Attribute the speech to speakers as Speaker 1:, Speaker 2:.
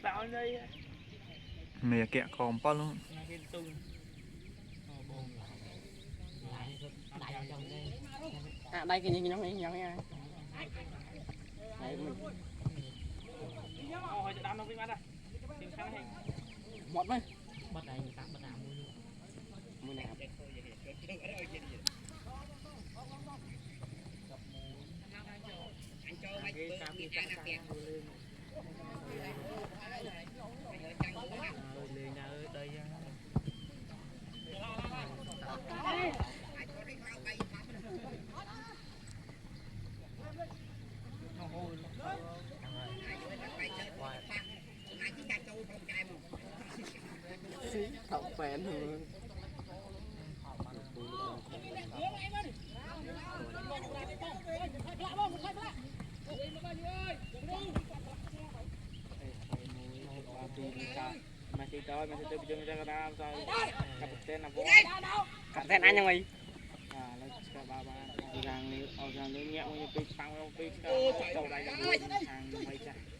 Speaker 1: tạo đây
Speaker 2: mẹ kẹo còn bao luôn
Speaker 3: đây cái gì nó nghĩ nhau nha một mấy bắt đây bắt nào mua nào thọc phèn rồi
Speaker 1: masih tahu masih tu bijung jaga dalam saya kapten apa
Speaker 3: kapten anh yang mày
Speaker 1: lalu sekarang baba orang ni nyak punya pang orang pang kau dah yang hàng mấy cha